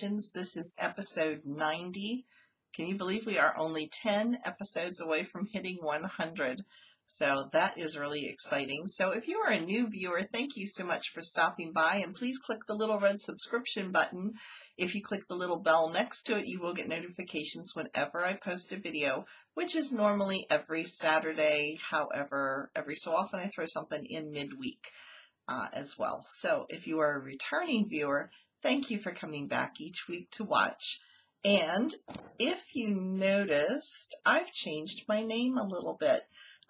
KatrinasCreations. This is episode 90. Can you believe we are only 10 episodes away from hitting 100? So that is really exciting. So if you are a new viewer, thank you so much for stopping by, and please click the little red subscription button. If you click the little bell next to it, you will get notifications whenever I post a video, which is normally every Saturday. However, every so often I throw something in midweek as well. So if you are a returning viewer, thank you for coming back each week to watch. And if you noticed, I've changed my name a little bit.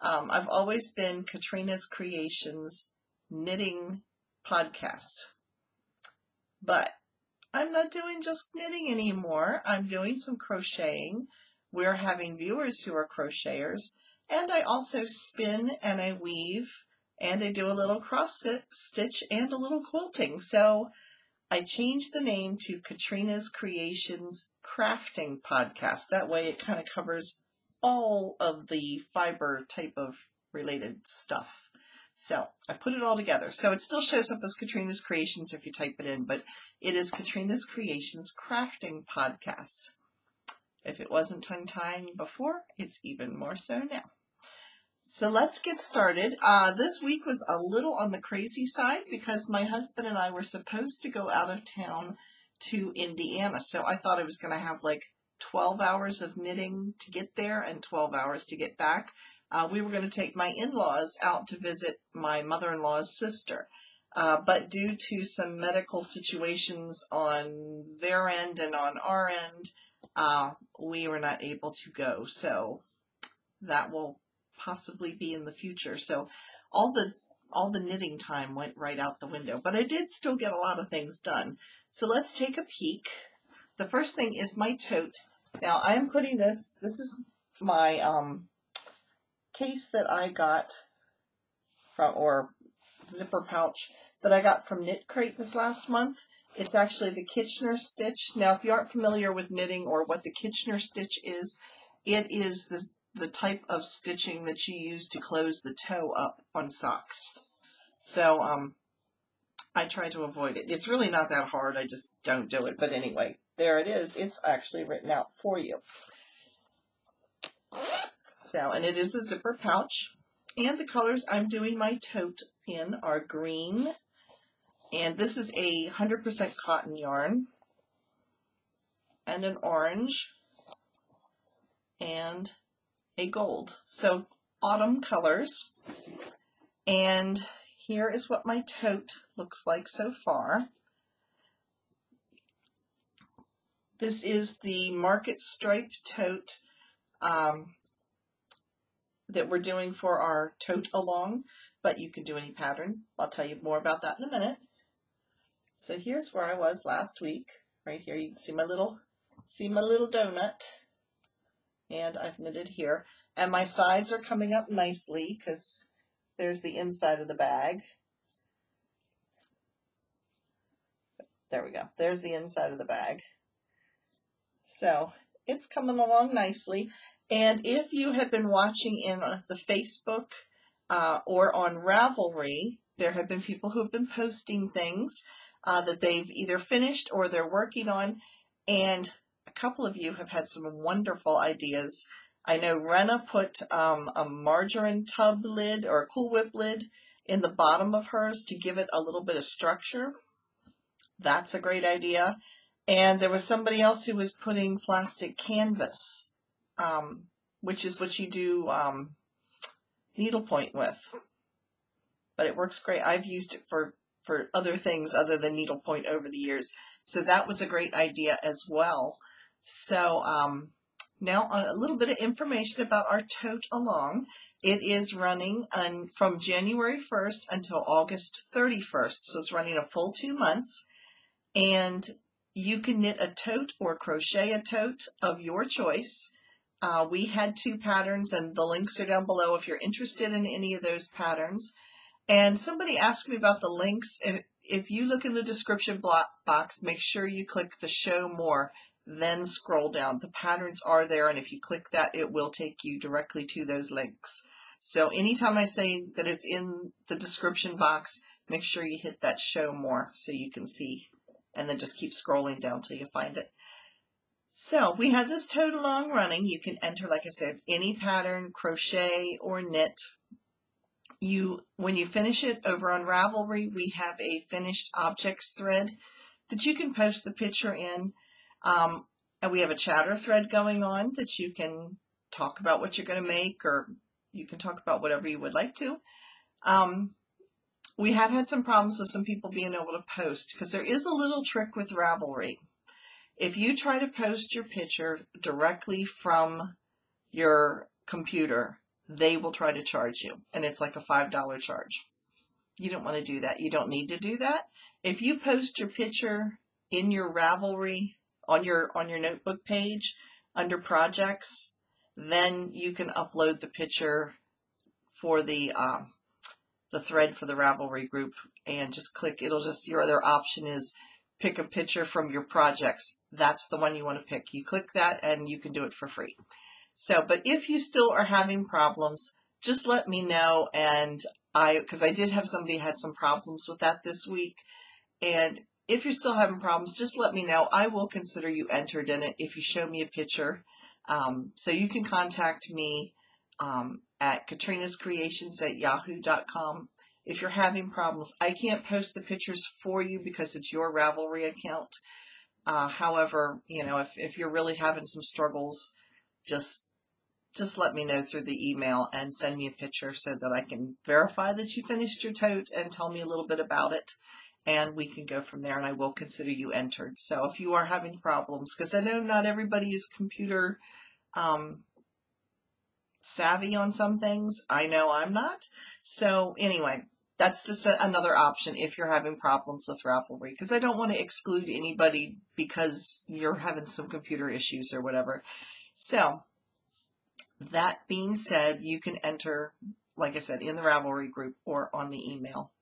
I've always been Katrina's Creations Knitting Podcast, but I'm not doing just knitting anymore. I'm doing some crocheting. We're having viewers who are crocheters, and I also spin and I weave, and I do a little cross stitch and a little quilting. So I changed the name to Katrina's Creations Crafting Podcast. That way it kind of covers all of the fiber type of related stuff. So I put it all together. So it still shows up as Katrina's Creations if you type it in, but it is Katrina's Creations Crafting Podcast. If it wasn't tongue-tying before, it's even more so now. So let's get started. This week was a little on the crazy side because my husband and I were supposed to go out of town to Indiana. So I thought I was going to have like 12 hours of knitting to get there and 12 hours to get back. We were going to take my in-laws out to visit my mother-in-law's sister. But due to some medical situations on their end and on our end, we were not able to go. So that will possibly be in the future. So all the knitting time went right out the window. But I did still get a lot of things done. So let's take a peek. The first thing is my tote. Now I am putting this is my case that I got from, or zipper pouch that I got from Knit Crate this last month. It's actually the Kitchener stitch. Now if you aren't familiar with knitting or what the Kitchener stitch is, it is the type of stitching that you use to close the toe up on socks. So I try to avoid it. It's really not that hard. I just don't do it. But anyway, there it is. It's actually written out for you. So, and it is a zipper pouch. And the colors I'm doing my tote in are green. And this is a 100% cotton yarn. And an orange. And a gold. So, autumn colors. And here is what my tote looks like so far. This is the market stripe tote that we're doing for our tote along, but you can do any pattern. I'll tell you more about that in a minute. So here's where I was last week. Right here, you can see my little donut, and I've knitted here. And my sides are coming up nicely because there's the inside of the bag. So, there we go. There's the inside of the bag. So it's coming along nicely. And if you have been watching in the Facebook or on Ravelry, there have been people who have been posting things that they've either finished or they're working on. And a couple of you have had some wonderful ideas. I know Rena put a margarine tub lid or a Cool Whip lid in the bottom of hers to give it a little bit of structure. That's a great idea. And there was somebody else who was putting plastic canvas, which is what you do needlepoint with. But it works great. I've used it for other things other than needlepoint over the years. So that was a great idea as well. So now a little bit of information about our tote along. It is running from January 1st until August 31st. So it's running a full 2 months. And you can knit a tote or crochet a tote of your choice. We had 2 patterns, and the links are down below if you're interested in any of those patterns. And somebody asked me about the links. If you look in the description box, make sure you click the Show More, then scroll down. The patterns are there, and if you click that, it will take you directly to those links. So anytime I say that it's in the description box, make sure you hit that Show More so you can see and then just keep scrolling down till you find it. So we have this tote along running. You can enter, like I said, any pattern, crochet or knit. When you finish it over on Ravelry, we have a finished objects thread that you can post the picture in. And we have a chatter thread going on that you can talk about what you're going to make, or you can talk about whatever you would like to. We have had some problems with some people being able to post, because there is a little trick with Ravelry. If you try to post your picture directly from your computer, they will try to charge you, and it's like a $5 charge. You don't want to do that. You don't need to do that. If you post your picture in your Ravelry on your notebook page under projects, then you can upload the picture for the thread for the Ravelry group, and just click. Your other option is pick a picture from your projects. That's the one you want to pick. You click that and you can do it for free. So, but if you still are having problems, just let me know, and because I did have somebody had some problems with that this week, and if you're still having problems, just let me know. I will consider you entered in it if you show me a picture. So you can contact me at KatrinasCreations@yahoo.com. If you're having problems, I can't post the pictures for you because it's your Ravelry account. However, if you're really having some struggles, just let me know through the email and send me a picture so that I can verify that you finished your tote and tell me a little bit about it, and we can go from there, and I will consider you entered. So if you are having problems, because I know not everybody is computer savvy on some things. I know I'm not. So anyway, that's just another option if you're having problems with Ravelry, because I don't want to exclude anybody because you're having some computer issues or whatever. So that being said, you can enter, like I said, in the Ravelry group or on the email.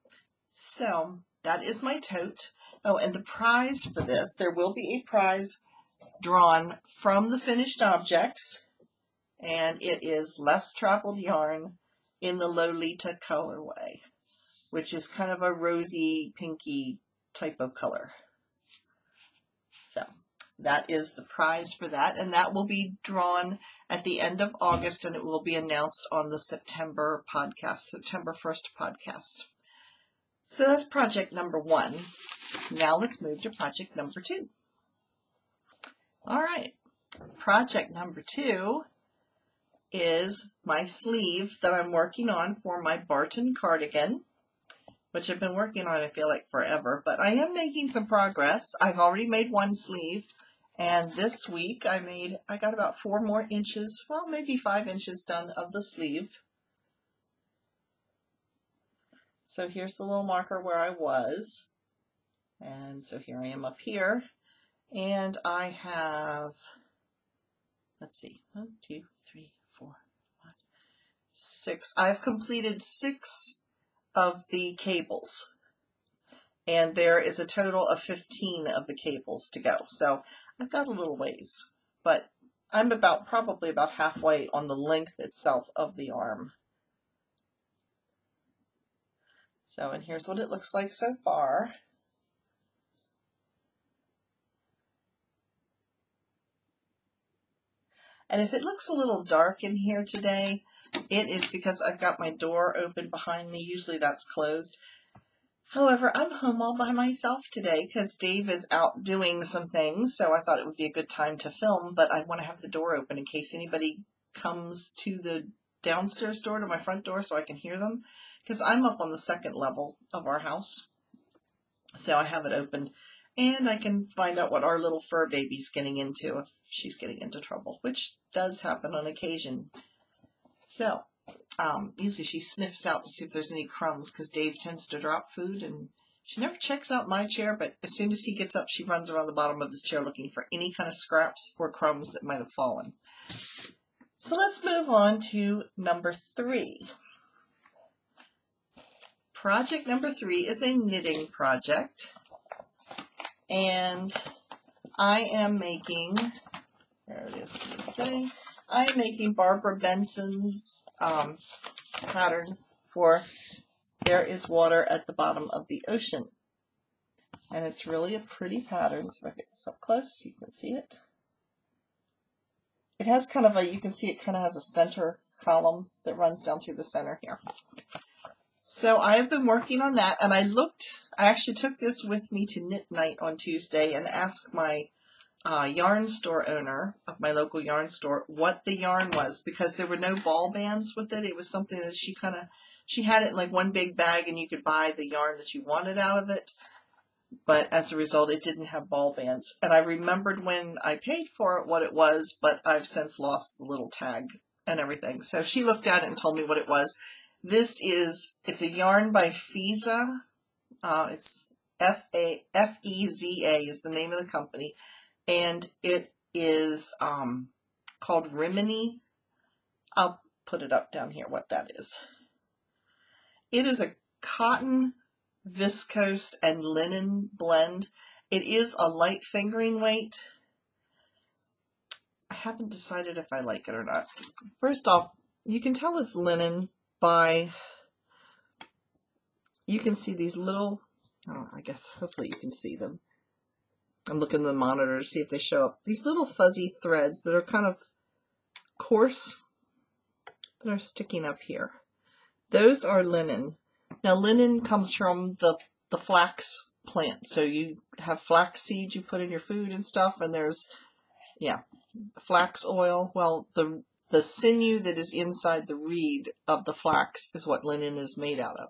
So that is my tote. Oh, and the prize for this, there will be a prize drawn from the finished objects, and it is Less Traveled Yarn in the Lolita colorway, which is kind of a rosy, pinky type of color. So that is the prize for that, and that will be drawn at the end of August, and it will be announced on the September podcast, September 1st podcast. So that's project number 1. Now let's move to project number 2. All right, project number 2 is my sleeve that I'm working on for my Barton cardigan, which I've been working on, I feel like, forever, but I am making some progress. I've already made one sleeve, and this week I got about 4 more inches, well, maybe 5 inches done of the sleeve. So here's the little marker where I was, and so here I am up here, and I have, let's see, 1, 2, 3, 4, 5, 6. I've completed 6 of the cables, and there is a total of 15 of the cables to go. So I've got a little ways, but I'm probably about halfway on the length itself of the arm. So, and here's what it looks like so far. And if it looks a little dark in here today, it is because I've got my door open behind me. Usually that's closed. However, I'm home all by myself today because Dave is out doing some things, so I thought it would be a good time to film, but I want to have the door open in case anybody comes to the downstairs door to my front door so I can hear them, because I'm up on the 2nd level of our house. So I have it open, and I can find out what our little fur baby's getting into if she's getting into trouble, which does happen on occasion. So usually she sniffs out to see if there's any crumbs, because Dave tends to drop food, and she never checks out my chair, but as soon as he gets up, she runs around the bottom of his chair looking for any kind of scraps or crumbs that might have fallen. So let's move on to number 3. Project number 3 is a knitting project, and I am making, there it is, thing. I'm making Barbara Benson's pattern for There Is Water at the Bottom of the Ocean. And it's really a pretty pattern. So if I get this up close, you can see it. It has kind of a, you can see it kind of has a center column that runs down through the center here. So I have been working on that, and I actually took this with me to Knit Night on Tuesday and asked my yarn store owner of my local yarn store what the yarn was, because there were no ball bands with it. It was something that she had it in like one big bag, and you could buy the yarn that you wanted out of it. But as a result, it didn't have ball bands. And I remembered when I paid for it what it was, but I've since lost the little tag and everything. So she looked at it and told me what it was. It's a yarn by Feza. It's F-E-Z-A is the name of the company. And it is called Rimini. I'll put it up down here what that is. It is a cotton, viscose, and linen blend. It is a light fingering weight. I haven't decided if I like it or not. First off, you can tell it's linen by, you can see these little, I guess hopefully you can see them. I'm looking at the monitor to see if they show up. These little fuzzy threads that are kind of coarse that are sticking up here. Those are linen. Now linen comes from the flax plant. So you have flax seeds you put in your food and stuff, and there's, yeah, flax oil. Well, the sinew that is inside the reed of the flax is what linen is made out of.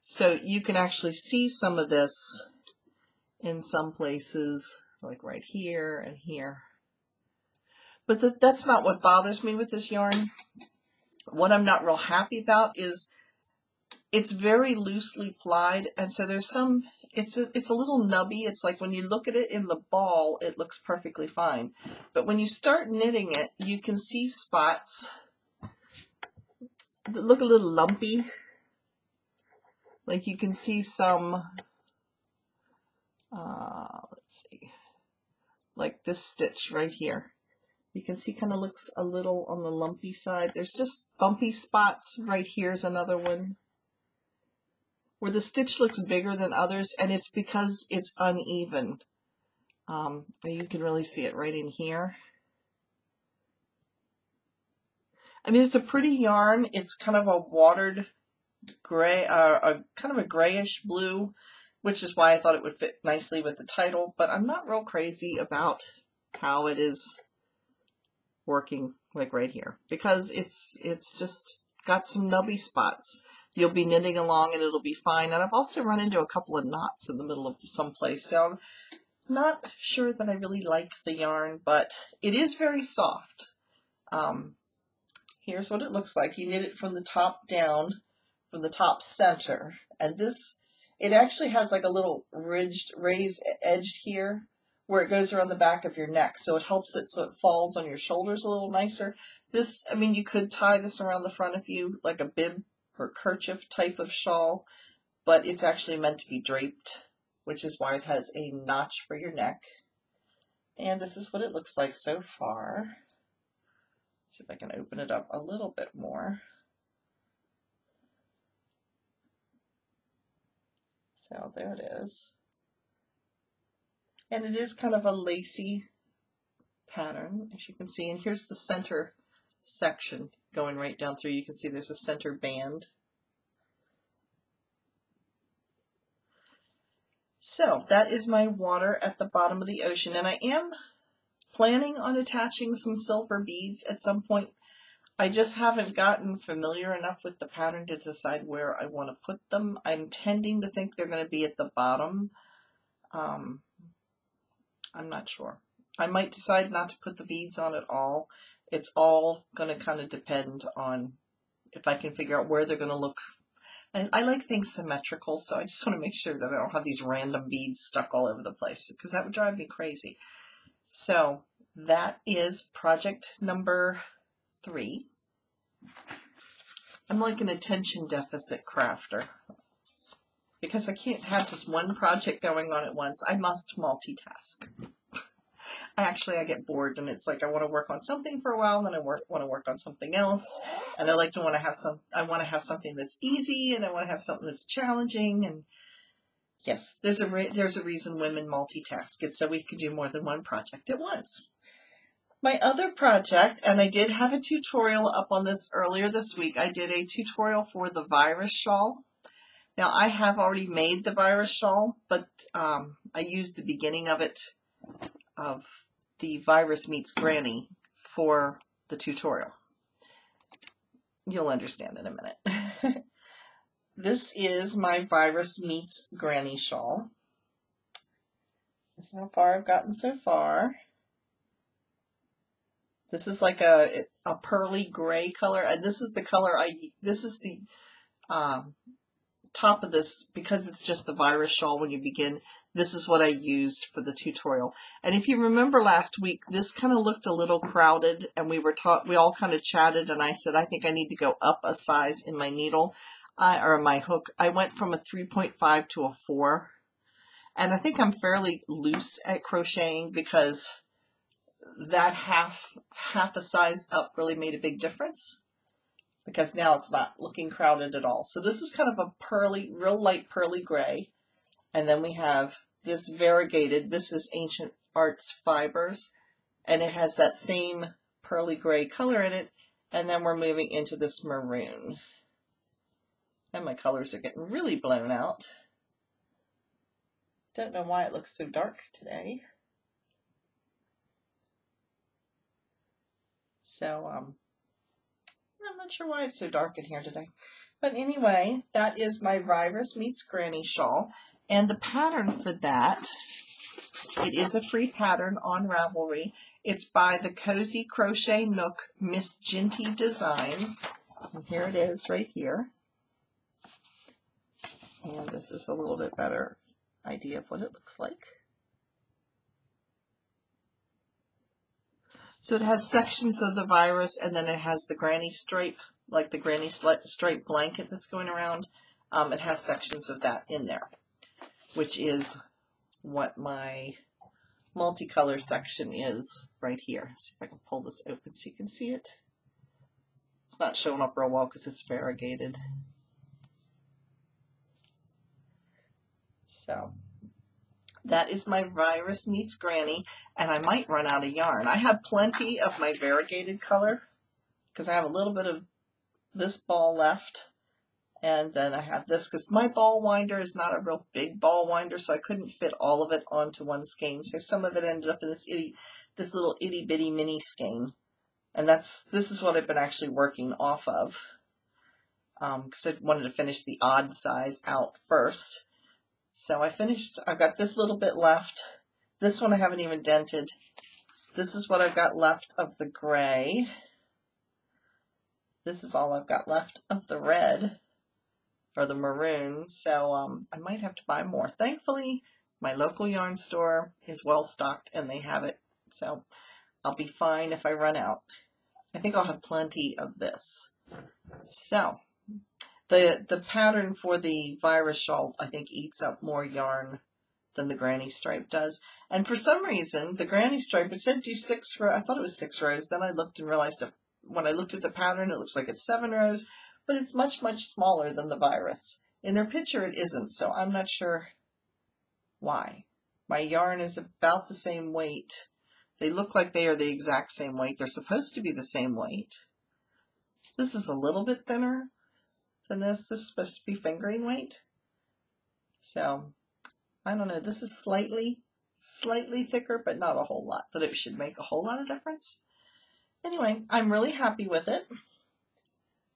So you can actually see some of this in some places, like right here and here. But that's not what bothers me with this yarn. What I'm not real happy about is it's very loosely plied, and so there's some, it's a little nubby. It's like when you look at it in the ball, it looks perfectly fine. But when you start knitting it, you can see spots that look a little lumpy. Like you can see some, let's see, like this stitch right here. You can see kind of looks a little on the lumpy side. There's just bumpy spots. Right here's another one where the stitch looks bigger than others, and it's because it's uneven. You can really see it right in here. I mean, it's a pretty yarn. It's kind of a watered gray, kind of a grayish blue, which is why I thought it would fit nicely with the title, but I'm not real crazy about how it is working, like right here, because it's just got some nubby spots. You'll be knitting along and it'll be fine. And I've also run into a couple of knots in the middle of some place, so I'm not sure that I really like the yarn, but it is very soft. Here's what it looks like. You knit it from the top down, from the top center, and this, it actually has like a little raised edge here where it goes around the back of your neck, so it helps it so it falls on your shoulders a little nicer. This, I mean, you could tie this around the front of you like a bib or kerchief type of shawl, but it's actually meant to be draped, which is why it has a notch for your neck. And this is what it looks like so far. Let's see if I can open it up a little bit more. So there it is. And it is kind of a lacy pattern, as you can see. And here's the center section going right down through. You can see there's a center band. So that is my water at the bottom of the ocean. And I am planning on attaching some silver beads at some point. I just haven't gotten familiar enough with the pattern to decide where I want to put them. I'm tending to think they're going to be at the bottom. I'm not sure. I might decide not to put the beads on at all. It's all going to kind of depend on if I can figure out where they're going to look. And I like things symmetrical, so I just want to make sure that I don't have these random beads stuck all over the place, because that would drive me crazy. So that is project number 3. I'm like an attention deficit crafter, because I can't have just one project going on at once. I must multitask. I get bored, and it's like I want to work on something for a while, and then I want to work on something else, and I want to have something that's easy, and I want to have something that's challenging, and Yes, there's a reason women multitask. It's so we can do more than one project at once. My other project, and I did have a tutorial up on this earlier this week, I did a tutorial for the virus shawl. Now I have already made the virus shawl, but I used the beginning of it, of the Virus Meets Granny, for the tutorial. You'll understand in a minute. This is my Virus Meets Granny shawl. This is how far I've gotten so far. This is like a pearly gray color, and this is the color this is the top of this, because it's just the virus shawl when you begin. This is what I used for the tutorial. And if you remember last week, this kind of looked a little crowded, and we all kind of chatted, and I said, I think I need to go up a size in my needle, or my hook. I went from a 3.5 to a 4. And I think I'm fairly loose at crocheting, because that half a size up really made a big difference, because now it's not looking crowded at all. So this is kind of a pearly, real light pearly gray. And then we have this variegated, this is Ancient Arts Fibers, and it has that same pearly gray color in it. And then we're moving into this maroon. And my colors are getting really blown out. Don't know why it looks so dark today. So, I'm not sure why it's so dark in here today. But anyway, that is my Virus Meets Granny shawl. And the pattern for that, it is a free pattern on Ravelry. It's by the Cozy Crochet Nook Miss Ginty Designs. And here it is right here. And this is a little bit better idea of what it looks like. So it has sections of the virus, and then it has the granny stripe, like the granny stripe blanket that's going around. It has sections of that in there, which is what my multicolor section is right here. See if I can pull this open so you can see it. It's not showing up real well because it's variegated. So that is my Virus Meets Granny, and I might run out of yarn. I have plenty of my variegated color because I have a little bit of this ball left, and then I have this because my ball winder is not a real big ball winder, so I couldn't fit all of it onto one skein. So some of it ended up in this little itty bitty mini skein, and this is what I've been actually working off of because I wanted to finish the odd size out first. So I've got this little bit left. This one I haven't even dented. This is what I've got left of the gray. This is all I've got left of the red, or the maroon. So I might have to buy more. Thankfully, my local yarn store is well stocked and they have it. So I'll be fine if I run out. I think I'll have plenty of this. So the pattern for the virus shawl, I think, eats up more yarn than the granny stripe does. And for some reason, the granny stripe, it said do 6 rows. I thought it was 6 rows. Then I looked and realized that when I looked at the pattern, it looks like it's 7 rows, but it's much, much smaller than the virus. In their picture, it isn't, so I'm not sure why. My yarn is about the same weight. They look like they are the exact same weight. They're supposed to be the same weight. This is a little bit thinner than this. This is supposed to be fingering weight. So, I don't know. This is slightly thicker, but not a whole lot, that it should make a whole lot of difference. Anyway, I'm really happy with it,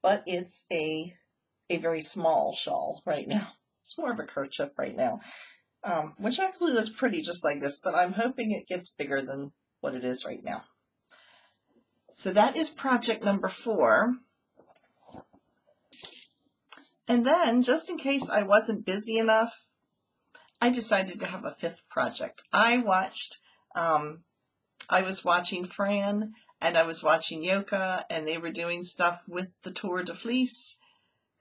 but it's a very small shawl right now. It's more of a kerchief right now, which actually looks pretty just like this, but I'm hoping it gets bigger than what it is right now. So that is project number 4. And then, just in case I wasn't busy enough, I decided to have a 5th project. I was watching Fran, and I was watching Yoka, and they were doing stuff with the Tour de Fleece,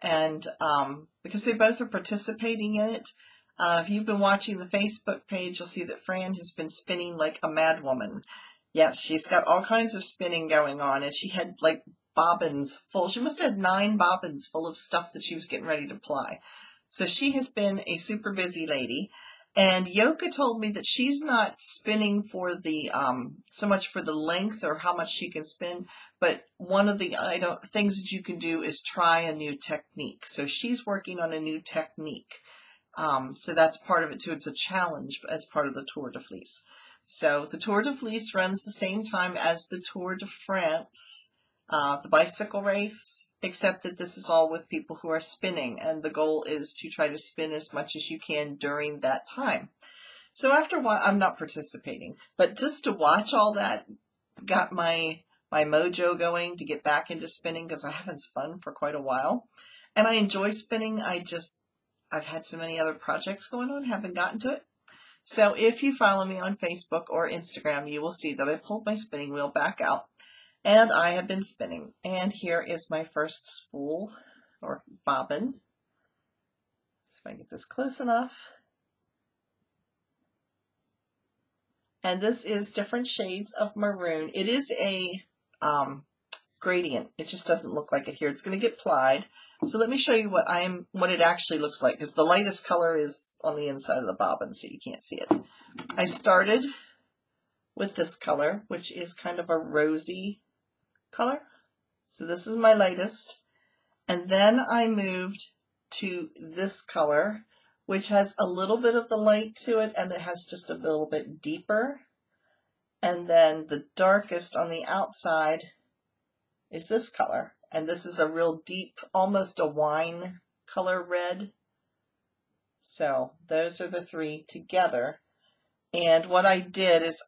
and because they both are participating in it. If you've been watching the Facebook page, you'll see that Fran has been spinning like a mad woman. Yes, she's got all kinds of spinning going on, and she had like bobbins full. She must have had 9 bobbins full of stuff that she was getting ready to ply. So she has been a super busy lady. And Yoka told me that she's not spinning for the so much for the length or how much she can spin, but one of the things that you can do is try a new technique. So she's working on a new technique. So that's part of it too. It's a challenge as part of the Tour de Fleece. So the Tour de Fleece runs the same time as the Tour de France, the bicycle race, except that this is all with people who are spinning, and the goal is to try to spin as much as you can during that time. So after a while, I'm not participating, but just to watch all that got my mojo going to get back into spinning, because I haven't spun for quite a while, and I enjoy spinning. I've had so many other projects going on, haven't gotten to it. So if you follow me on Facebook or Instagram, you will see that I pulled my spinning wheel back out. And I have been spinning, and here is my first spool, or bobbin. See if I can get this close enough. And this is different shades of maroon. It is a gradient. It just doesn't look like it here. It's going to get plied. So let me show you what it actually looks like, because the lightest color is on the inside of the bobbin, so you can't see it. I started with this color, which is kind of a rosy color. So this is my lightest. And then I moved to this color, which has a little bit of the light to it, and it has just a little bit deeper. And then the darkest on the outside is this color. And this is a real deep, almost a wine color red. So those are the three together. And what I did is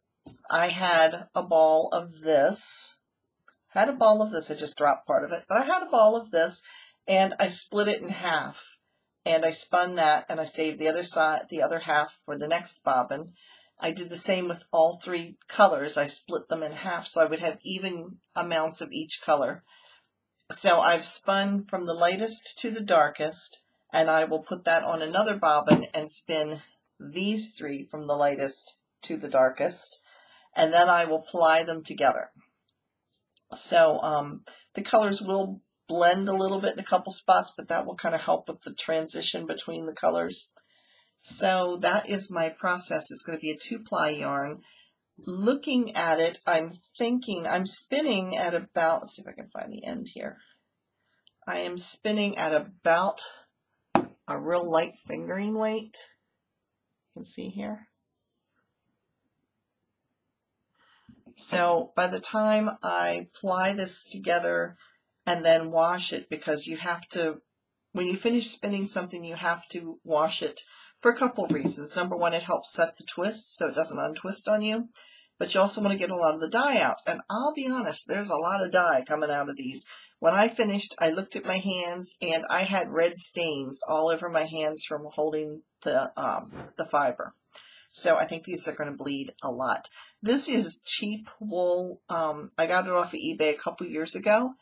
I had a ball of this. I just dropped part of it, but I had a ball of this, and I split it in half, and I spun that, and I saved the other side, the other half for the next bobbin. I did the same with all three colors. I split them in half so I would have even amounts of each color. So I've spun from the lightest to the darkest, and I will put that on another bobbin and spin these three from the lightest to the darkest, and then I will ply them together. So the colors will blend a little bit in a couple spots, but that will kind of help with the transition between the colors. So that is my process. It's going to be a 2-ply yarn. Looking at it, I'm spinning at about, let's see if I can find the end here. I am spinning at about a real light fingering weight. You can see here. So by the time I ply this together and then wash it, because you have to, when you finish spinning something, you have to wash it for a couple of reasons. Number one, it helps set the twist so it doesn't untwist on you, but you also want to get a lot of the dye out. And I'll be honest, there's a lot of dye coming out of these. When I finished, I looked at my hands and I had red stains all over my hands from holding the fiber. So I think these are going to bleed a lot. This is cheap wool. I got it off of eBay a couple years ago.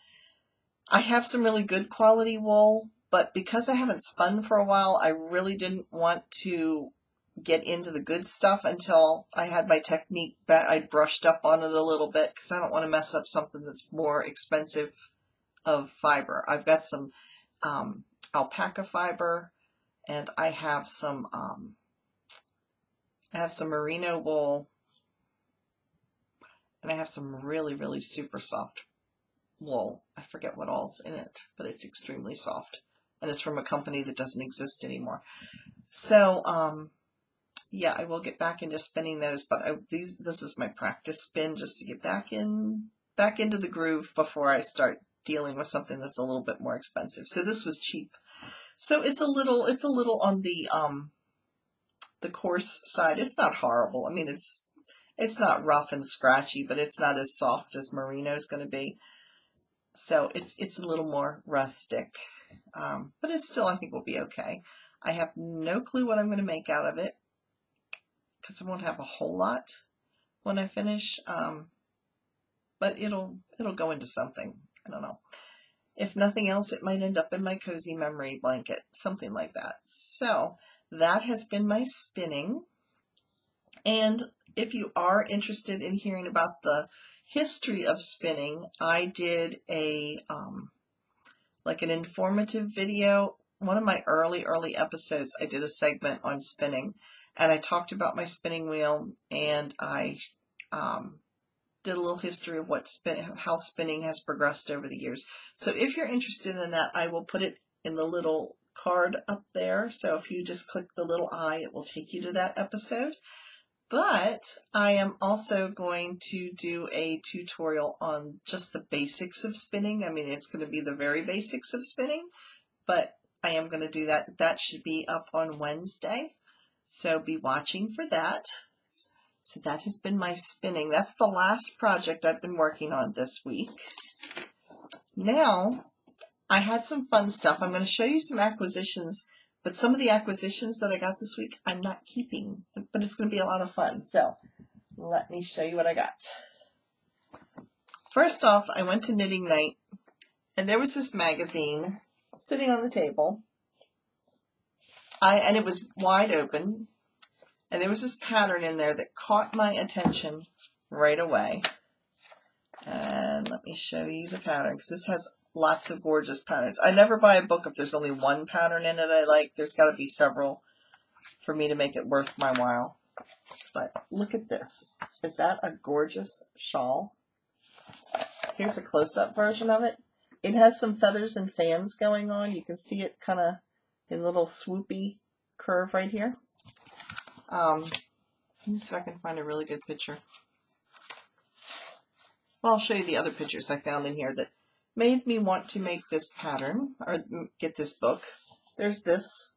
I have some really good quality wool, but because I haven't spun for a while, I really didn't want to get into the good stuff until I had my technique that I brushed up on it a little bit, because I don't want to mess up something that's more expensive of fiber. I've got some alpaca fiber, and I have some merino wool, and I have some really, really super soft wool. I forget what all's in it, but it's extremely soft, and it's from a company that doesn't exist anymore. So, yeah, I will get back into spinning those, but this is my practice spin just to get back into the groove before I start dealing with something that's a little bit more expensive. So this was cheap. So it's a little on the coarse side. It's not horrible. I mean, it's not rough and scratchy, but it's not as soft as merino is going to be. So it's a little more rustic, but it's still, I think, will be okay. I have no clue what I'm going to make out of it, because I won't have a whole lot when I finish, but it'll go into something. I don't know. If nothing else, it might end up in my cozy memory blanket, something like that. So that has been my spinning. And if you are interested in hearing about the history of spinning, I did a like an informative video one of my early episodes, I did a segment on spinning, and I talked about my spinning wheel, and I did a little history of how spinning has progressed over the years. So if you're interested in that, I will put it in the little card up there. So if you just click the little I, it will take you to that episode. But I am also going to do a tutorial on just the basics of spinning. I mean, it's going to be the very basics of spinning, but I am going to do that. That should be up on Wednesday. So be watching for that. So that has been my spinning. That's the last project I've been working on this week. Now, I had some fun stuff. I'm going to show you some acquisitions, but some of the acquisitions that I got this week, I'm not keeping, but it's going to be a lot of fun. So let me show you what I got. First off, I went to knitting night, and there was this magazine sitting on the table, and it was wide open, and there was this pattern in there that caught my attention right away. And let me show you the pattern, because this has lots of gorgeous patterns. I never buy a book if there's only one pattern in it I like. There's got to be several for me to make it worth my while. But look at this. Is that a gorgeous shawl? Here's a close-up version of it. It has some feathers and fans going on. You can see it kind of in a little swoopy curve right here. Let me see if I can find a really good picture. Well, I'll show you the other pictures I found in here that made me want to make this pattern, or get this book. There's this.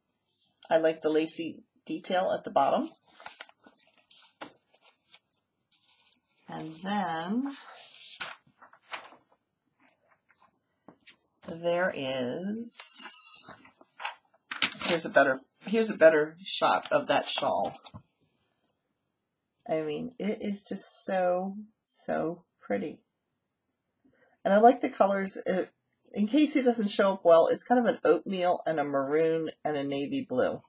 I like the lacy detail at the bottom. And then there is, here's a better shot of that shawl. I mean, it is just so pretty. And I like the colors. In case it doesn't show up well, it's kind of an oatmeal and a maroon and a navy blue.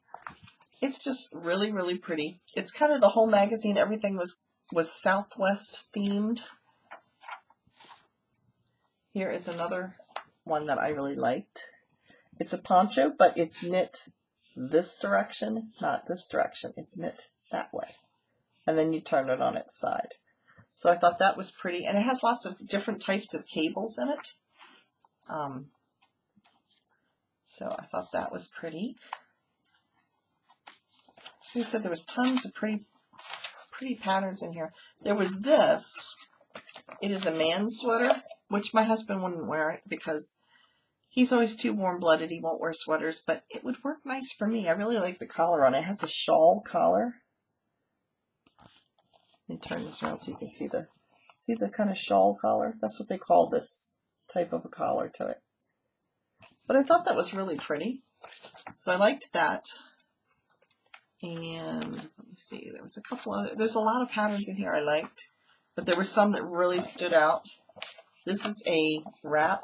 It's just really pretty. It's kind of the whole magazine. Everything was Southwest themed. Here is another one that I really liked. It's a poncho, but it's knit this direction, not this direction. It's knit that way. And then you turn it on its side. So I thought that was pretty, and it has lots of different types of cables in it. So I thought that was pretty. Like I said, there was tons of pretty patterns in here. There was this. It is a man's sweater, which my husband wouldn't wear it because he's always too warm-blooded. He won't wear sweaters, but it would work nice for me. I really like the collar on it. It has a shawl collar. Let me turn this around so you can see the kind of shawl collar. That's what they call this type of a collar to it. But I thought that was really pretty. So I liked that. And let me see, there was a couple other, there's a lot of patterns in here I liked, but there were some that really stood out. This is a wrap,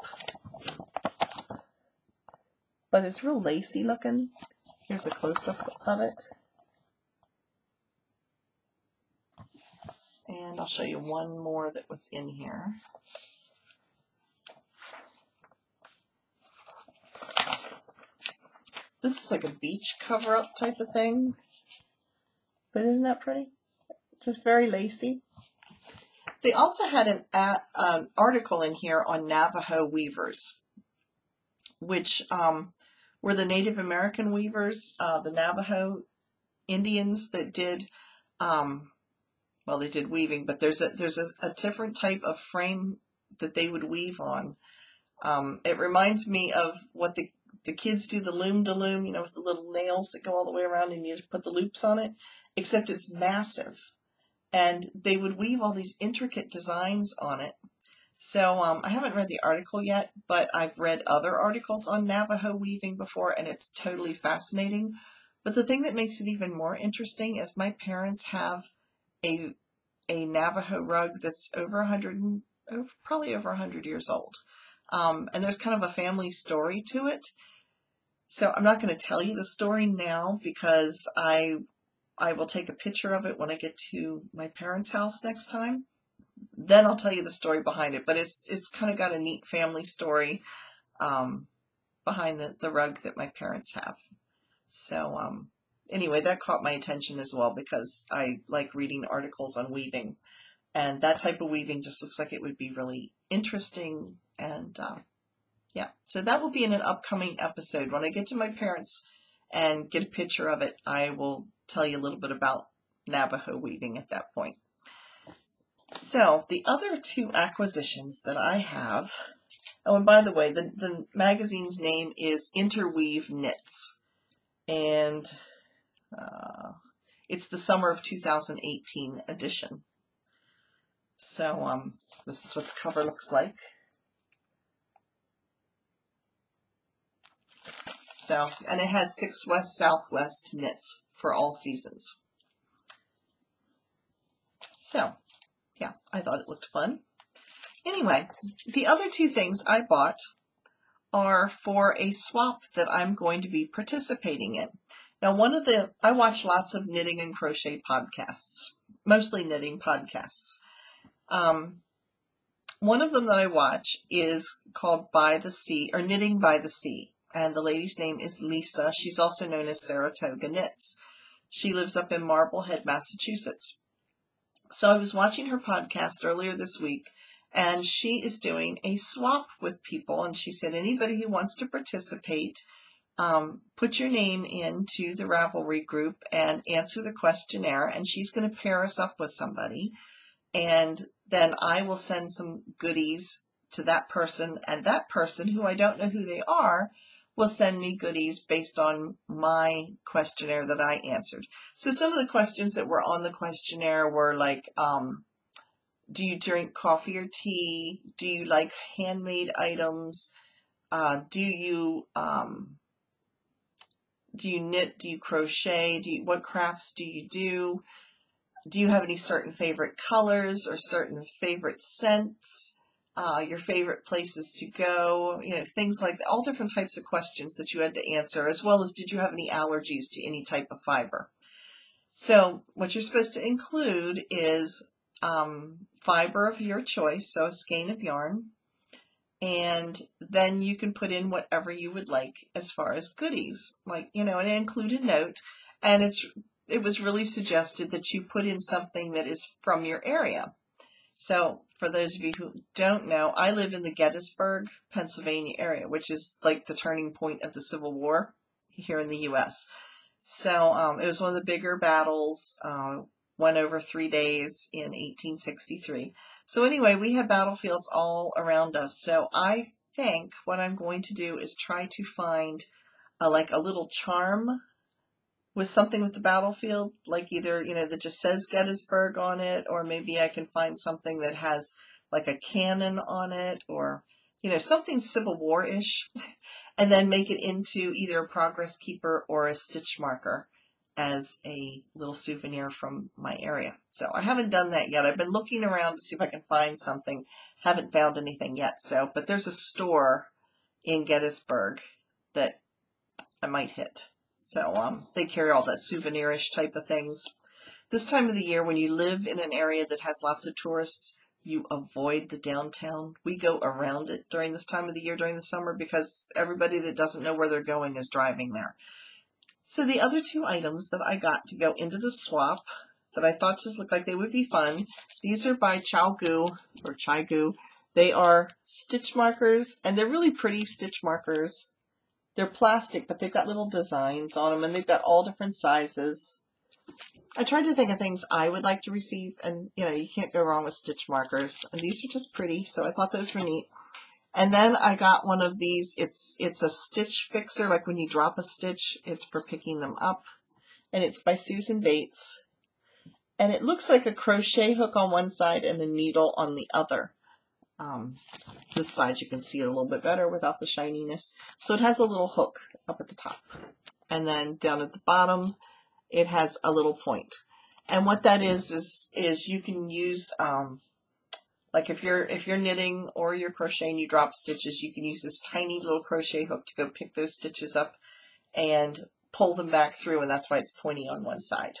but it's real lacy looking. Here's a close-up of it. And I'll show you one more that was in here. This is like a beach cover-up type of thing. But isn't that pretty? Just very lacy. They also had an article in here on Navajo weavers, which were the Native American weavers, the Navajo Indians that did, well, they did weaving, but there's a different type of frame that they would weave on. It reminds me of what the kids do, the loom-to-loom, you know, with the little nails that go all the way around and you just put the loops on it, except it's massive. And they would weave all these intricate designs on it. So I haven't read the article yet, but I've read other articles on Navajo weaving before, and it's totally fascinating. But the thing that makes it even more interesting is my parents have a Navajo rug that's probably over 100 years old. And there's kind of a family story to it. So I'm not going to tell you the story now because I will take a picture of it when I get to my parents' house next time. Then I'll tell you the story behind it. But it's kind of got a neat family story. behind the rug that my parents have. So anyway, that caught my attention as well because I like reading articles on weaving, and that type of weaving just looks like it would be really interesting. And yeah, so that will be in an upcoming episode. When I get to my parents and get a picture of it, I will tell you a little bit about Navajo weaving at that point. So the other two acquisitions that I have, oh, and by the way, the magazine's name is Interweave Knits, and it's the summer of 2018 edition. So this is what the cover looks like. So, and it has 6 West Southwest knits for all seasons. So, yeah, I thought it looked fun. Anyway, the other two things I bought are for a swap that I'm going to be participating in. Now, I watch lots of knitting and crochet podcasts, mostly knitting podcasts. One of them that I watch is called By the Sea, or Knitting by the Sea, and the lady's name is Lisa. She's also known as Saratoga Knits. She lives up in Marblehead, Massachusetts. So I was watching her podcast earlier this week, and she is doing a swap with people, and she said anybody who wants to participate, put your name into the Ravelry group and answer the questionnaire, and she's going to pair us up with somebody, and then I will send some goodies to that person, and that person, who I don't know who they are, will send me goodies based on my questionnaire that I answered. So some of the questions that were on the questionnaire were like, do you drink coffee or tea? Do you like handmade items? Do you knit? Do you crochet? What crafts do you do? Do you have any certain favorite colors or certain favorite scents? Your favorite places to go, things like that, all different types of questions that you had to answer, as well as did you have any allergies to any type of fiber. So what you're supposed to include is fiber of your choice, so a skein of yarn, and then you can put in whatever you would like as far as goodies, like, and include a note, and it was really suggested that you put in something that is from your area. So for those of you who don't know, I live in the Gettysburg, Pennsylvania area, which is like the turning point of the Civil War here in the U.S. So it was one of the bigger battles, went over 3 days in 1863. So anyway, we have battlefields all around us. So I think what I'm going to do is try to find like a little charm with something with the battlefield, like either, that just says Gettysburg on it, or maybe I can find something that has like a cannon on it, or, something Civil War-ish, and then make it into either a progress keeper or a stitch marker as a little souvenir from my area. So I haven't done that yet. I've been looking around to see if I can find something. Haven't found anything yet. But there's a store in Gettysburg that I might hit. So they carry all that souvenirish type of things. This time of the year, when you live in an area that has lots of tourists, you avoid the downtown. We go around it during this time of the year, during the summer, because everybody that doesn't know where they're going is driving there. So the other two items that I got to go into the swap that I thought just looked like they would be fun, these are by Chai-Gu. They are stitch markers, and they're really pretty stitch markers. They're plastic, but they've got little designs on them, and they've got all different sizes. I tried to think of things I would like to receive, and, you can't go wrong with stitch markers. And these are just pretty, so I thought those were neat. And then I got one of these. It's a stitch fixer, like when you drop a stitch, it's for picking them up. And it's by Susan Bates. And it looks like a crochet hook on one side and a needle on the other. This side you can see it a little bit better without the shininess. So it has a little hook up at the top, and then down at the bottom it has a little point. And what that is you can use like if you're knitting or you're crocheting, you drop stitches, you can use this tiny little crochet hook to go pick those stitches up and pull them back through, and that's why it's pointy on one side.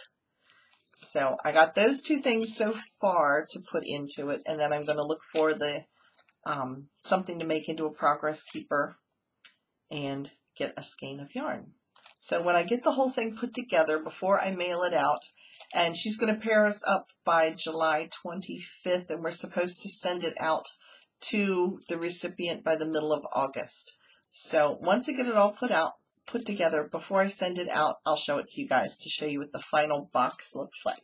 So I got those two things so far to put into it, and then I'm going to look for the something to make into a progress keeper. and get a skein of yarn. So when I get the whole thing put together before I mail it out, and she's going to pair us up by July 25th, and we're supposed to send it out to the recipient by the middle of August. So once I get it all put together, before I send it out, I'll show it to you guys to show you what the final box looks like.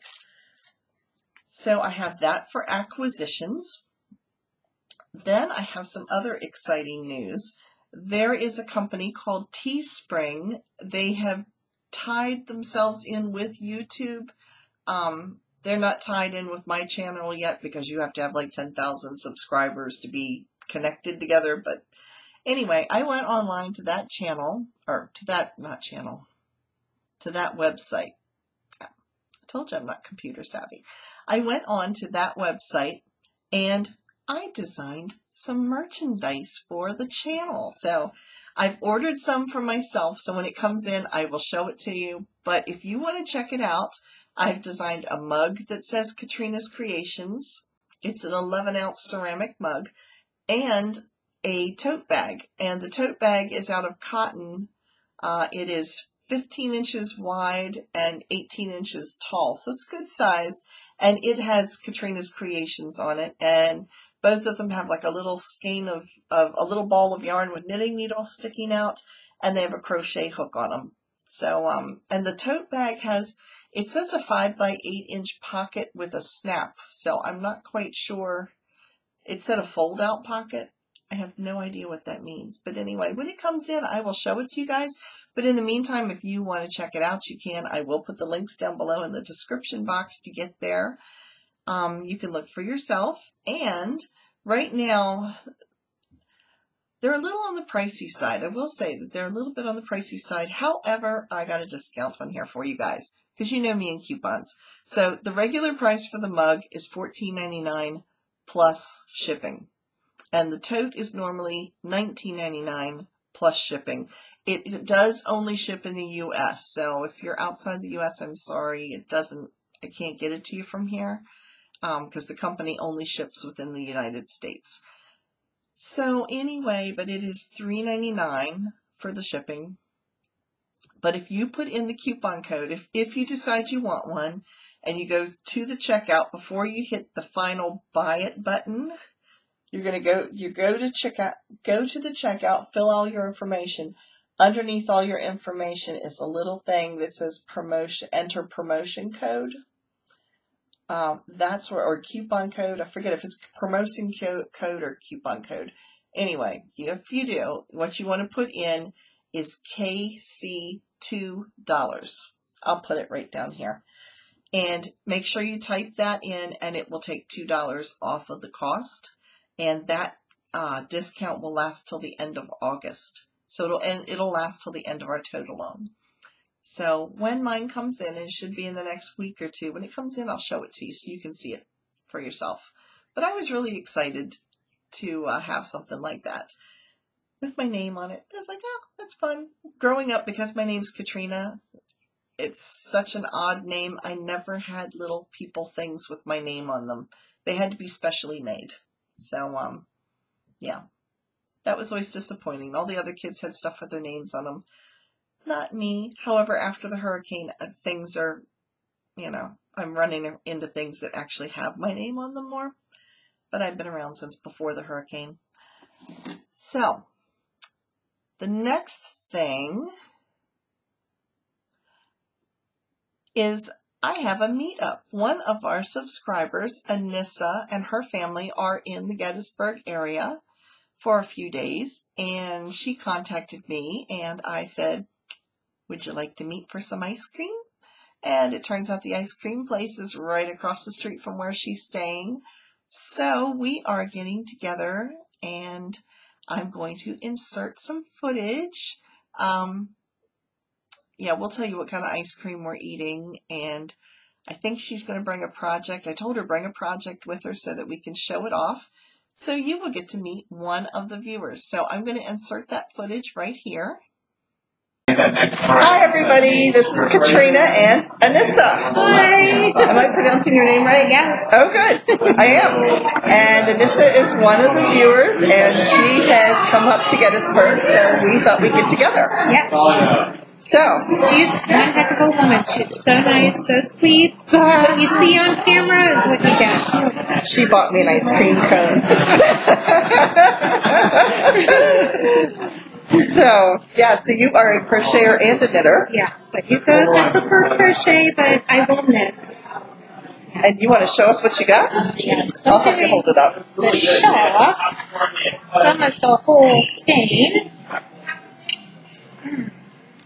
So I have that for acquisitions. Then I have some other exciting news. There is a company called Teespring. They have tied themselves in with YouTube. They're not tied in with my channel yet because you have to have like 10,000 subscribers to be connected together. But anyway, I went online to that channel, or to that, not channel, to that website. I told you I'm not computer savvy. I went on to that website and I designed some merchandise for the channel. So I've ordered some for myself, so when it comes in, I will show it to you. But if you want to check it out, I've designed a mug that says Katrina's Creations. It's an 11-ounce ceramic mug, and a tote bag. And the tote bag is out of cotton. It is 15 inches wide and 18 inches tall, so it's good sized. And it has Katrina's Creations on it, and both of them have like a little skein of a little ball of yarn with knitting needles sticking out, and they have a crochet hook on them. So, and the tote bag has, it says a 5 by 8 inch pocket with a snap. So I'm not quite sure. It said a fold out pocket. I have no idea what that means. But anyway, when it comes in, I will show it to you guys. But in the meantime, if you want to check it out, you can. I will put the links down below in the description box to get there. You can look for yourself. And right now, they're a little on the pricey side. I will say that they're a little bit on the pricey side. However, I got a discount on here for you guys because you know me and coupons. So the regular price for the mug is $14.99 plus shipping. And the tote is normally $19.99 plus shipping. It does only ship in the U.S. So if you're outside the U.S., I'm sorry, I can't get it to you from here because the company only ships within the United States. So anyway, but it is $3.99 for the shipping. But if you put in the coupon code, if you decide you want one, and you go to the checkout before you hit the final buy it button, you go to the checkout, fill all your information. Underneath all your information is a little thing that says promotion, enter promotion code. That's where, or coupon code. I forget if it's promotion code or coupon code. Anyway, if you do, what you want to put in is KC $2. I'll put it right down here. And make sure you type that in, and it will take $2 off of the cost. And that discount will last till the end of August. So it'll last till the end of our total loan. So when mine comes in, and it should be in the next week or two, when it comes in, I'll show it to you so you can see it for yourself. But I was really excited to have something like that with my name on it. I was like, oh, that's fun. Growing up, because my name's Katrina, it's such an odd name. I never had little people things with my name on them. They had to be specially made. So, yeah, that was always disappointing. All the other kids had stuff with their names on them. Not me. However, after the hurricane, things are, I'm running into things that actually have my name on them more. But I've been around since before the hurricane. So, the next thing is I have a meetup. One of our subscribers, Anissa, and her family are in the Gettysburg area for a few days. And she contacted me and I said, would you like to meet for some ice cream? And it turns out the ice cream place is right across the street from where she's staying. So we are getting together and I'm going to insert some footage. Yeah, we'll tell you what kind of ice cream we're eating. And I think she's going to bring a project. I told her bring a project with her so that we can show it off. So you will get to meet one of the viewers. So I'm going to insert that footage right here. Guys, Hi, everybody. This is Katrina and Anissa. Hi. Am I pronouncing your name right? Yes. Oh, good. I am. And Anissa is one of the viewers, and she has come up to get us birds, so we thought we'd get together. Yes. So, She's one heck of a woman. She's so nice, so sweet. What you see on camera is what you get. she bought me an ice cream cone. So you are a crocheter and a knitter. Yes, I do both. I prefer crochet, but I will knit. And you want to show us what you got? Yes. I'll have you hold it up. The shawl. It's almost a whole skein.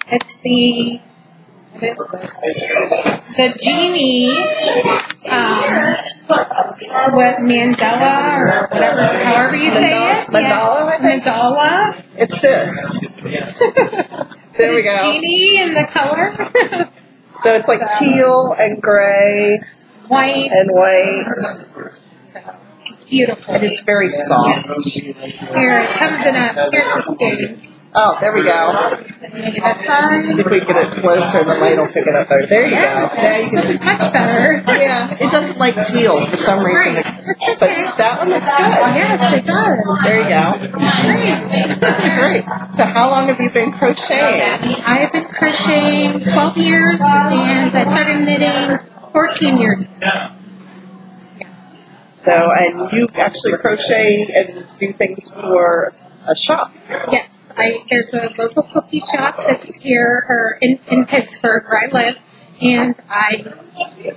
It's the, what is this? The genie, what, Mandela, or whatever, however you say it. Mandala, I think? Mandala. It's this. There we go. Genie and the color. So it's like teal and gray White. and white. It's beautiful. And it's very soft. Here, it comes in a, here's the skein. Oh, there we go. Maybe this side. See if we can get it closer, the light will pick it up better. There you go. Now you can This see. is much better. Yeah, it doesn't like teal for some reason. That's okay. But that one looks good. Yes, it does. There you go. Great. Great. So how long have you been crocheting? I've been crocheting 12 years, and I started knitting 14 years ago. So, and you actually crochet and do things for a shop. Yes, there's a local cookie shop that's here or in Pittsburgh where I live, and I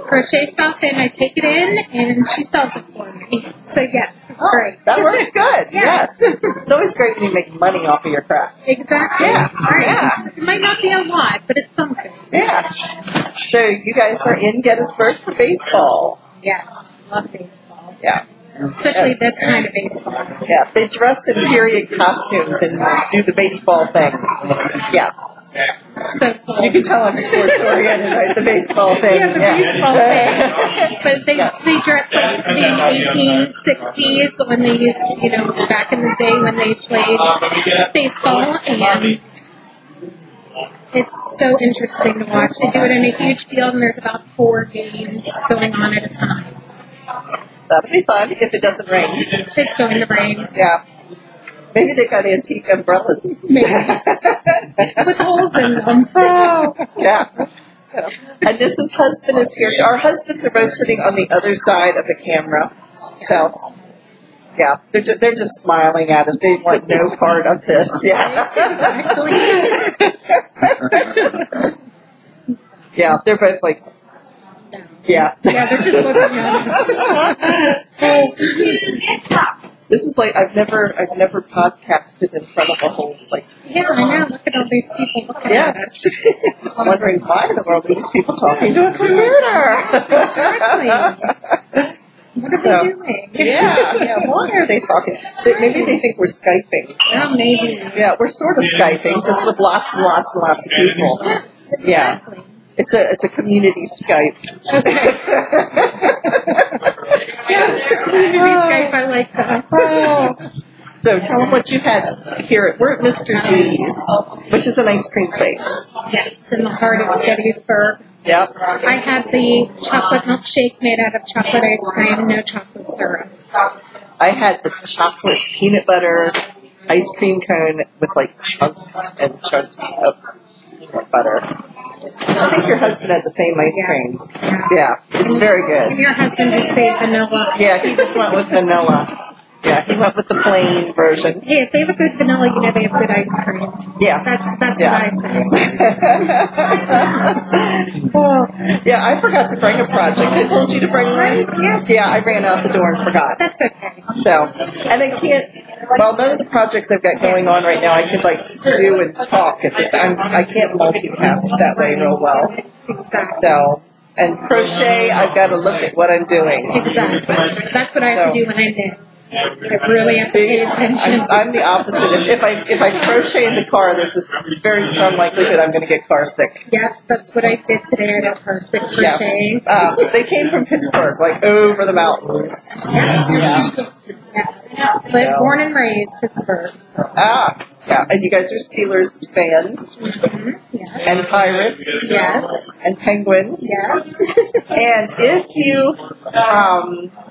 crochet stuff and I take it in and she sells it for me. So yes, it's great. That works good. Yes. It's always great when you make money off of your craft. Exactly. Yeah. Right. Yeah. It might not be a lot, but it's something. Yeah. So you guys are in Gettysburg for baseball. Yes, love baseball. Yeah. Especially this kind of baseball. Yeah. They dress in period costumes and do the baseball thing. Yeah. So cool. You can tell I'm sports oriented, right? The baseball thing. Yeah, the baseball thing. But they dress like the 1860s when they used, back in the day when they played baseball, and it's so interesting to watch. They do it in a huge field, and there's about 4 games going on at a time. That'll be fun if it doesn't rain. It's going to rain. Yeah. Maybe they got antique umbrellas. Maybe. With holes in them. Oh. Yeah. And Nissa's husband is here. Our husbands are both sitting on the other side of the camera. So, yeah, they're just smiling at us. They want no part of this. Yeah. Yeah, they're both like, yeah. Yeah, they're just looking at us. This is like I've never podcasted in front of a whole Yeah, I know. Look at all these people looking at us. I'm wondering why in the world are these people talking to a computer? Exactly. What are they doing? Yeah. Why are they talking? Maybe they think we're Skyping. Yeah, maybe. Yeah, we're sort of Skyping, just with lots and lots and lots of people. Yes, exactly. Yeah. It's a community Skype. Okay. Yes, community Skype. I like that. So tell them what you had here. We're at Mr. G's, which is an ice cream place. Yes, in the heart of Gettysburg. Yep. I had the chocolate milkshake made out of chocolate ice cream, no chocolate syrup. I had the chocolate peanut butter ice cream cone with chunks and chunks of peanut butter. I think your husband had the same ice cream. Yeah, it's very good. And your husband just stayed vanilla. Yeah, he just went with vanilla. Yeah, he went with the plain version. Hey, if they have a good vanilla, they have good ice cream. Yeah. That's what I say. Yeah, I forgot to bring a project. I told you to bring one? Yes. Yeah, I ran out the door and forgot. That's okay. So, and I can't, none of the projects I've got going on right now I could do and talk at this. I can't multitask that way real well. Exactly. So, and crochet, I've got to look at what I'm doing. Exactly. That's what I have to do when I knit. I really have to pay attention. I'm the opposite. If I crochet in the car, there's a very strong likelihood I'm going to get car sick. Yes, that's what I did today. I got car sick crocheting. Yeah. They came from Pittsburgh, like over the mountains. Yes. Yeah. Yes. Born and raised Pittsburgh. So. Yeah. And you guys are Steelers fans. Mm-hmm. Yes. And Pirates. Yes. And Penguins. Yes. And if you,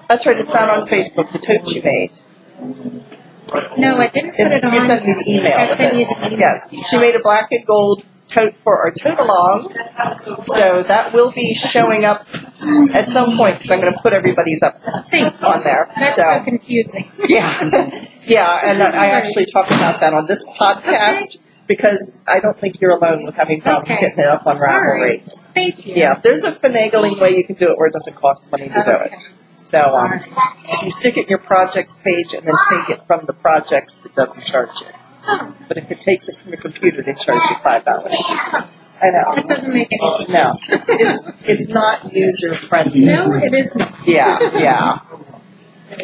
that's right, it's not on Facebook, the tote you made. No, I didn't put it on. You sent me the email. I sent you the email. Yes. She made a black and gold tote for our tote along. So that will be showing up at some point because I'm going to put everybody's up on there. That's so confusing. Yeah. Yeah, and I actually talked about that on this podcast because I don't think you're alone with having problems getting it up on Ravelry. Right. Thank you. Yeah, there's a finagling way you can do it where it doesn't cost money to do it. So if you stick it in your projects page and then take it from the projects, it doesn't charge you. Oh. But if it takes it from your computer, they charge you $5. I know. That doesn't make any sense. No, it's not user friendly. No, it is not. Yeah.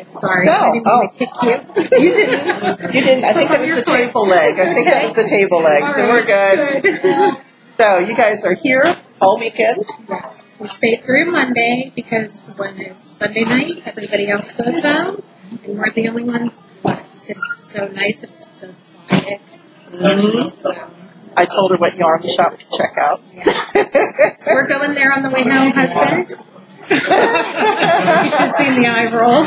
Sorry, I didn't mean to kick you. You didn't. I think that was the table leg. That was the table leg. So we're good. So you guys are here all weekend. Yes, we stay through Monday because when it's Sunday night, everybody else goes home, and we're the only ones left. It's so nice. It's so quiet. Mm-hmm. So, I told her what yarn shop to check out. Yes. We're going there on the way home, husband. You should have seen the eye roll.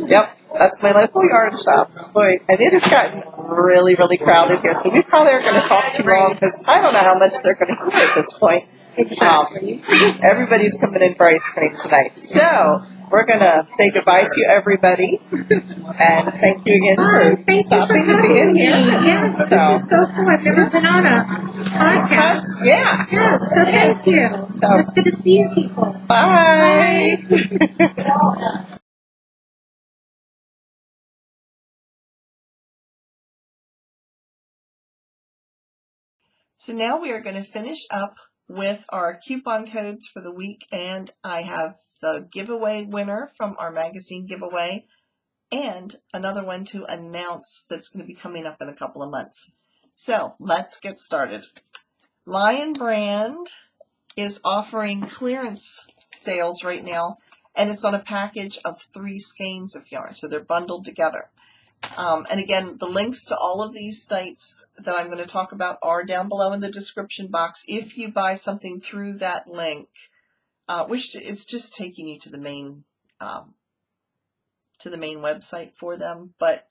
Yep, that's my local yarn shop. Boy, and it has gotten really, really crowded here, so we probably are going to talk too long because I don't know how much they're going to eat at this point. Exactly. Everybody's coming in for ice cream tonight. So we're going to say goodbye to everybody. And thank you again for stopping and being here. Yes, this is so cool. I've never been on a podcast. Yeah. Yes, so thank you. So it's good to see you people. Bye. So now we are going to finish up with our coupon codes for the week, and I have the giveaway winner from our magazine giveaway and another one to announce that's going to be coming up in a couple of months. So let's get started. Lion Brand is offering clearance sales right now, and it's on a package of 3 skeins of yarn, so they're bundled together. And again, the links to all of these sites that I'm going to talk about are down below in the description box. If you buy something through that link, which it's just taking you to the main website for them. But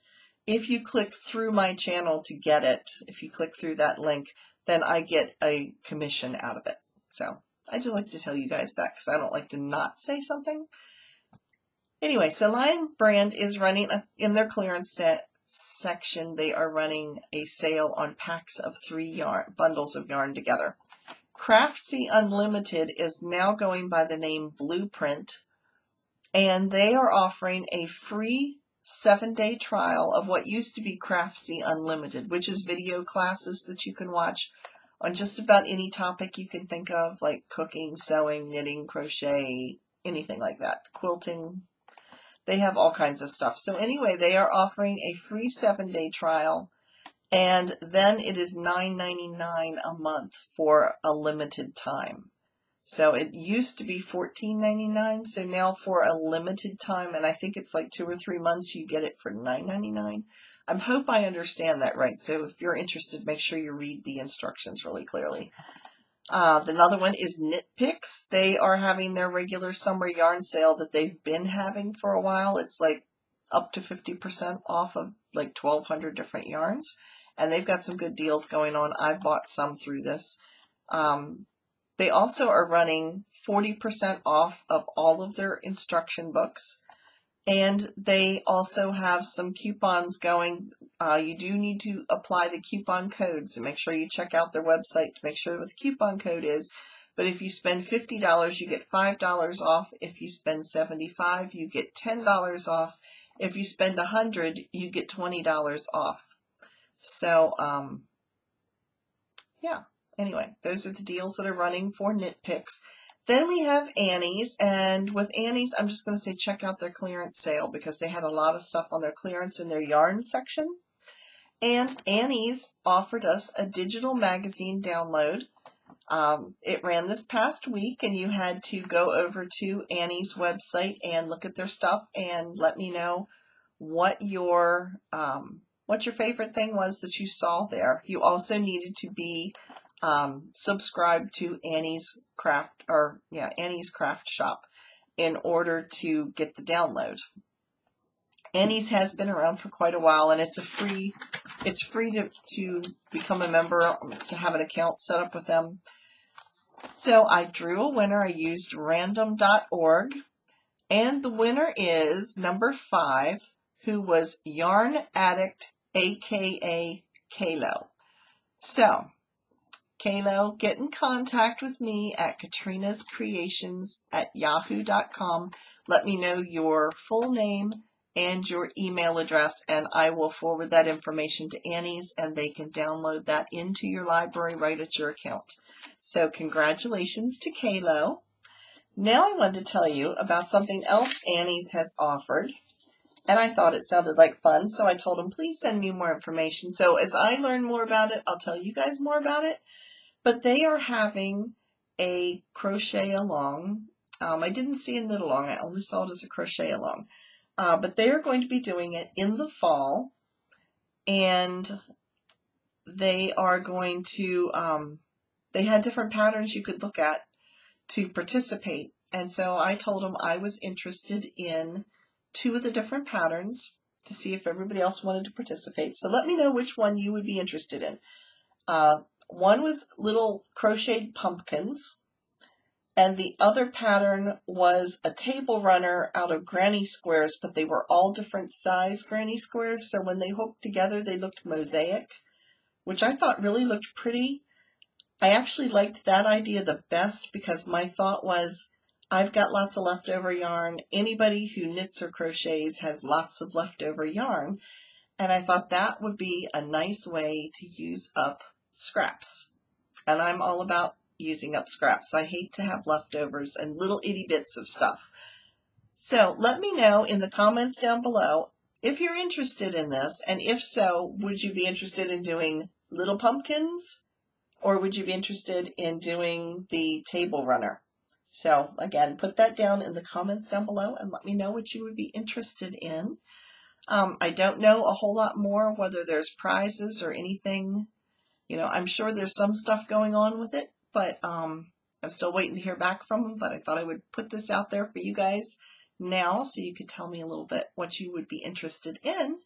if you click through my channel to get it, if you click through that link, then I get a commission out of it. So I just like to tell you guys that because I don't like to not say something. Anyway, so Lion Brand is running in their clearance section. They are running a sale on packs of 3 bundles of yarn together. Craftsy Unlimited is now going by the name Blueprint, and they are offering a free 7-day trial of what used to be Craftsy Unlimited, which is video classes that you can watch on just about any topic you can think of, like cooking, sewing, knitting, crochet, anything like that, quilting. They have all kinds of stuff. So anyway, they are offering a free 7-day trial, and then it is $9.99 a month for a limited time. So it used to be $14.99, so now for a limited time, and I think it's like 2 or 3 months, you get it for $9.99. I hope I understand that right. So if you're interested, make sure you read the instructions really clearly. Another one is Knit Picks. They are having their regular summer yarn sale that they've been having for a while. It's like up to 50% off of like 1,200 different yarns. And they've got some good deals going on. I've bought some through this. They also are running 40% off of all of their instruction books. And they also have some coupons going. You do need to apply the coupon code, so make sure you check out their website to make sure what the coupon code is. But if you spend $50, you get $5 off. If you spend $75, you get $10 off. If you spend $100, you get $20 off. So, yeah. Anyway, those are the deals that are running for Knit Picks. Then we have Annie's, and with Annie's, I'm just going to say check out their clearance sale because they had a lot of stuff on their clearance in their yarn section. And Annie's offered us a digital magazine download. It ran this past week, and you had to go over to Annie's website and look at their stuff and let me know what your favorite thing was that you saw there. You also needed to be subscribed to Annie's Craft Shop in order to get the download. Annie's has been around for quite a while, and it's free to become a member, to have an account set up with them. So I drew a winner. I used random.org, and the winner is number 5, who was Yarn Addict, aka Kalo. So Kalo, get in contact with me at KatrinasCreations@yahoo.com. Let me know your full name and your email address, and I will forward that information to Annie's, and they can download that into your library right at your account. So congratulations to Kalo. Now I wanted to tell you about something else Annie's has offered, and I thought it sounded like fun, so I told them, please send me more information. So as I learn more about it, I'll tell you guys more about it. But they are having a crochet along. I didn't see a knit along. I only saw it as a crochet along. But they are going to be doing it in the fall. And they are going to, they had different patterns you could look at to participate. And so I told them I was interested in 2 of the different patterns to see if everybody else wanted to participate. So let me know which one you would be interested in. One was little crocheted pumpkins, and the other pattern was a table runner out of granny squares, but they were all different size granny squares, so when they hooked together they looked mosaic, which I thought really looked pretty. I actually liked that idea the best because my thought was, I've got lots of leftover yarn. Anybody who knits or crochets has lots of leftover yarn, and I thought that would be a nice way to use up scraps. And I'm all about using up scraps. I hate to have leftovers and little itty bits of stuff. So let me know in the comments down below if you're interested in this, and if so, would you be interested in doing little pumpkins, or would you be interested in doing the table runner? So again, put that down in the comments down below and let me know what you would be interested in. I don't know a whole lot more, whether there's prizes or anything. You know, I'm sure there's some stuff going on with it, but I'm still waiting to hear back from them. But I thought I would put this out there for you guys now so you could tell me a little bit what you would be interested in.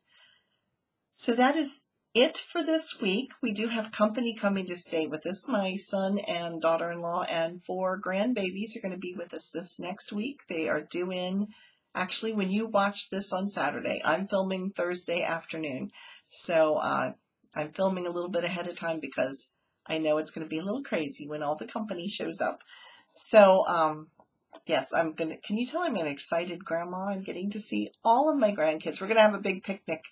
So that is it for this week. We do have company coming to stay with us. My son and daughter-in-law and 4 grandbabies are going to be with us this next week. They are due in, actually, when you watch this on Saturday. I'm filming Thursday afternoon. So I'm filming a little bit ahead of time because I know it's going to be a little crazy when all the company shows up. So, yes, can you tell I'm an excited grandma? I'm getting to see all of my grandkids. We're going to have a big picnic.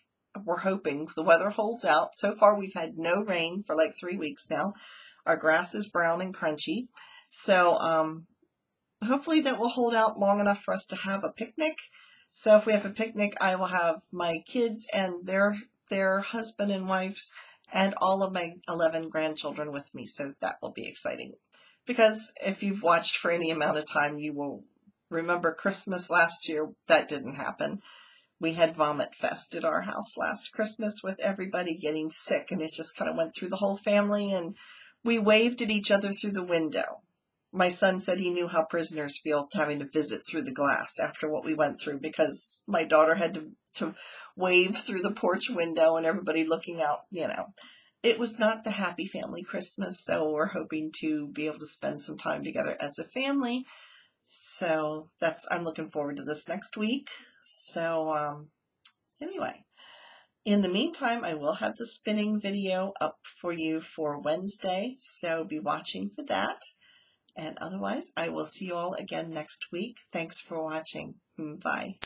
We're hoping the weather holds out. So far, we've had no rain for like 3 weeks now. Our grass is brown and crunchy. So, hopefully that will hold out long enough for us to have a picnic. So if we have a picnic, I will have my kids and their husband and wives and all of my 11 grandchildren with me. So that will be exciting. Because if you've watched for any amount of time, you will remember Christmas last year. That didn't happen. We had Vomit Fest at our house last Christmas with everybody getting sick, and it just kind of went through the whole family, and we waved at each other through the window. My son said he knew how prisoners feel having to visit through the glass after what we went through, because my daughter had to wave through the porch window and everybody looking out, you know. It was not the happy family Christmas, so we're hoping to be able to spend some time together as a family. So I'm looking forward to this next week. So anyway, in the meantime, I will have the spinning video up for you for Wednesday, so be watching for that. And otherwise, I will see you all again next week. Thanks for watching. Bye.